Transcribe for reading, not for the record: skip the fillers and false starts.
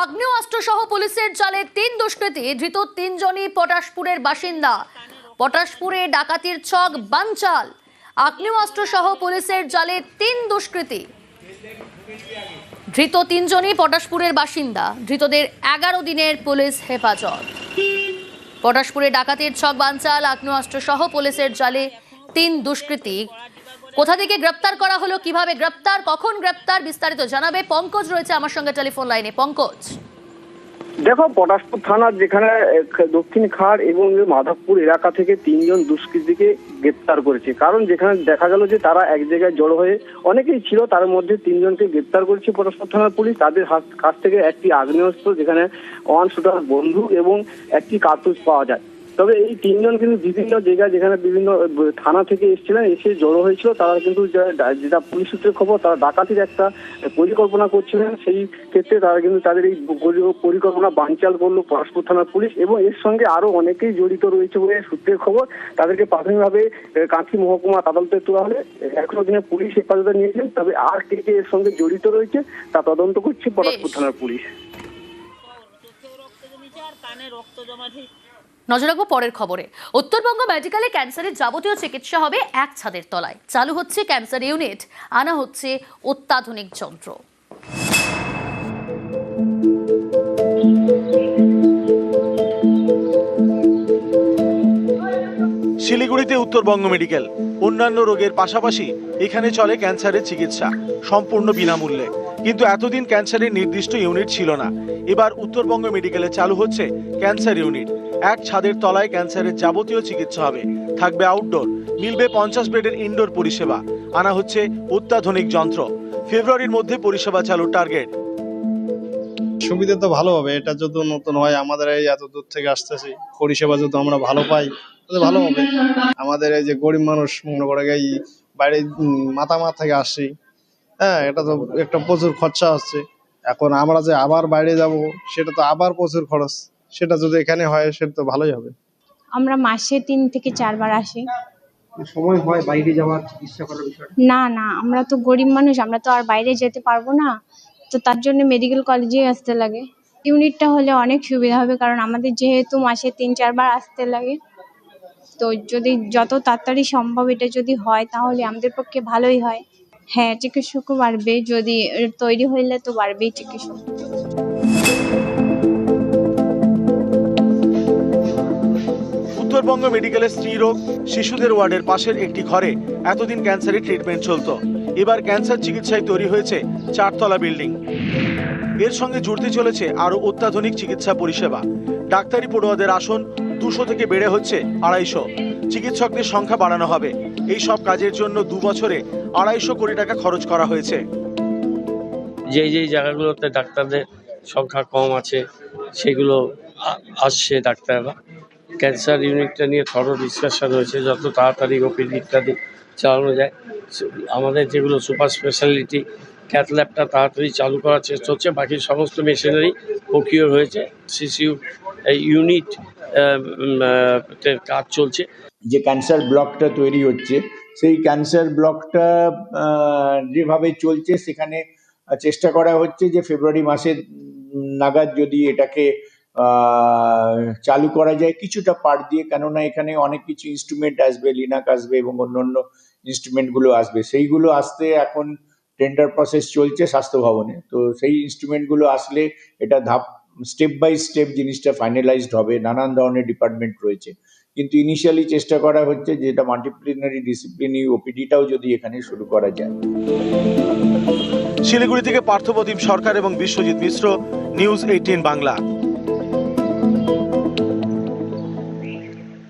আগ্নেয়াস্ত্র সহ পুলিশের জালে ৩ দুষ্কৃতী, ধৃত ৩ জনই পটাশপুরের বাসিন্দা। পটাশপুরে ডাকাতির ছক বানচাল। আগ্নেয়াস্ত্র সহ পুলিশের জালে ৩ দুষ্কৃতী, ধৃত ৩ জনই পটাশপুরের বাসিন্দা। ধৃতদের 11 দিনের পুলিশ হেফাজত। পটাশপুরে ডাকাতির ছক বানচাল, আগ্নেয়াস্ত্র সহ পুলিশের জালে ৩ দুষ্কৃতী। কোথা থেকে গ্রেপ্তার করা হলো, কিভাবে গ্রেপ্তার, কখন গ্রেপ্তার, বিস্তারিত জানাবে পঙ্কজ রয়েছে আমার সঙ্গে টেলিফোন লাইনে। পঙ্কজ, দেখো, পটাশপুর থানার যেখানে দক্ষিণ খাড় এবং মাধবপুর এলাকা থেকে 3 জন দুষ্কৃতীকে গ্রেপ্তার করেছে। কারণ যেখানে দেখা গেল যে তারা এক জায়গায় জড়ো হয়ে অনেকেই ছিল, তার মধ্যে 3 জনকে গ্রেপ্তার করেছে পটাশপুর থানার পুলিশ। তাদের কাছ থেকে একটি আগ্নেয়াস্ত্র, যেখানে 1 শুটার বন্দুক এবং একটি কার্তুজ পাওয়া যায়। তবে এই 3 জন কিন্তু বিভিন্ন জায়গায়, যেখানে বিভিন্ন থানা থেকে এসেছিলেন, এসে জড়ো হয়েছিল। তারা কিন্তু যেটা পুলিশ সূত্রে খবর, তারা ডাকাতির একটা পরিকল্পনা করছিলেন। সেই ক্ষেত্রে তারা কিন্তু তাদের এই পরিকল্পনা বানচাল করলো পটাশপুর থানার পুলিশ, এবং এর সঙ্গে আরো অনেকেই জড়িত রয়েছে বলে সূত্রের খবর। তাদেরকে প্রাথমিকভাবে কাঁথি মহকুমা আদালতে তোলা হলে 11 দিনে পুলিশ হেফাজতে নিয়েছেন। তবে আর কে কে এর সঙ্গে জড়িত রয়েছে তা তদন্ত করছে পটাশপুর থানার পুলিশ। নজর রাখবো পরের খবরে। উত্তরবঙ্গ মেডিকেলে ক্যান্সারের যাবতীয় চিকিৎসা হবে এক ছাদের তলায়। চালু হচ্ছে ক্যান্সার ইউনিট, আনা হচ্ছে অত্যাধুনিক যন্ত্র। শিলিগুড়িতে উত্তরবঙ্গ মেডিকেল। অন্যান্য রোগের পাশাপাশি এখানে চলে ক্যান্সারের চিকিৎসা সম্পূর্ণ বিনামূল্যে। কিন্তু এতদিন ক্যান্সারের নির্দিষ্ট ইউনিট ছিল না। এবার উত্তরবঙ্গ মেডিকেলে চালু হচ্ছে ক্যান্সার ইউনিট। এক ছাদের তলায় ক্যান্সারের যাবতীয় চিকিৎসা হবে, থাকবে আউটডোর, মিলবে 50 বেডের ইনডোর পরিষেবা, আনা হচ্ছে অত্যাধুনিক যন্ত্র। ফেব্রুয়ারির মধ্যে পরিষেবা চালুর টার্গেট। সুবিধা তো ভালো হবে, এটা যদি নতুন হয়, আমাদের এই এত দূর থেকে আসতেছি, পরিষেবা যদি আমরা ভালো পাই তাহলে ভালো হবে। আমাদের এই যে গরিব মানুষ, মনে করে এই বাইরে মাথামা থেকে আসছি, হ্যাঁ, এটা তো একটা প্রচুর খরচা হচ্ছে। এখন আমরা যে আবার বাইরে যাব, সেটা তো আবার প্রচুর খরচ। সেটা যদি এখানে হয় সেটা তো ভালোই হবে। আমরা মাসে 3 থেকে 4 বার আসি। সময় হয় বাইরে যাওয়ার, চিকিৎসা করার বিষয়? না, আমরা তো গরিব মানুষ, আমরা তো আর বাইরে যেতে পারবো না, তো তার জন্য মেডিকেল কলেজে আসতে লাগে। ইউনিটটা হলে অনেক সুবিধা হবে, কারণ আমাদের যেহেতু মাসে 3-4 বার আসতে লাগে, তো যদি যত তাড়াতাড়ি সম্ভব এটা যদি হয় তাহলে আমাদের পক্ষে ভালোই হয়। হ্যাঁ, চিকিৎসকও বাড়বে, যদি তৈরি হইলে তো বাড়বেই চিকিৎসক। উত্তরবঙ্গ মেডিকেলের স্ত্রীরোগ শিশুদের ওয়ার্ডের পাশের একটি ঘরে এতদিন ক্যান্সারের ট্রিটমেন্ট চলতো। এবার ক্যান্সার চিকিৎসায় তৈরি হয়েছে 4 তলা বিল্ডিং। এর সঙ্গে জুড়তে চলেছে আরো অত্যাধুনিক চিকিৎসা পরিষেবা। ডাক্তারি পড়ুয়াদের আসন 200 থেকে বেড়ে হচ্ছে 250। চিকিৎসকদের সংখ্যা বাড়ানো হবে। এই সব কাজের জন্য 2 বছরে 250 কোটি টাকা খরচ করা হয়েছে। যেই জায়গাগুলোতে ডাক্তারদের সংখ্যা কম আছে সেগুলো আসছে ডাক্তাররা। ক্যান্সার ইউনিটটা নিয়ে থরো ডিসকাশন হয়েছে, যত তাড়াতাড়ি ওপিডি ইত্যাদি চালানো যায়। আমাদের যেগুলো সুপার স্পেশালিটি ক্যাথ ল্যাবটা তাড়াতাড়ি চালু করার চেষ্টা হচ্ছে। বাকি সমস্ত মেশিনারি প্রকিউর হয়েছে, সিসিউ ইউনিট কাজ চলছে। যে ক্যান্সার ব্লকটা তৈরি হচ্ছে, সেই ক্যান্সার ব্লকটা যেভাবে চলছে, সেখানে চেষ্টা করা হচ্ছে যে ফেব্রুয়ারি মাসের নাগাদ যদি এটাকে চালু করা যায় কিছুটা পার্ট দিয়ে। কেননা এখানে অনেক কিছু ইনস্ট্রুমেন্ট আসবে, লিনাক আসবে এবং অন্যান্য ইনস্ট্রুমেন্টগুলো আসবে। সেইগুলো আসতে এখন টেন্ডার প্রসেস চলছে স্বাস্থ্য ভবনে। তো সেই ইনস্ট্রুমেন্টগুলো আসলে এটা স্টেপ বাই স্টেপ জিনিসটা ফাইনালাইজড হবে। নানান ধরনের ডিপার্টমেন্ট রয়েছে, কিন্তু ইনিশিয়ালি চেষ্টা করা হচ্ছে যে এটা মাল্টিপ্লিনারি ডিসিপ্লিনারি ওপিডিটাও যদি এখানে শুরু করা যায়। শিলিগুড়ি থেকে পার্থপ্রতিম সরকার এবং বিশ্বজিৎ মিশ্র, নিউজ 18 বাংলা।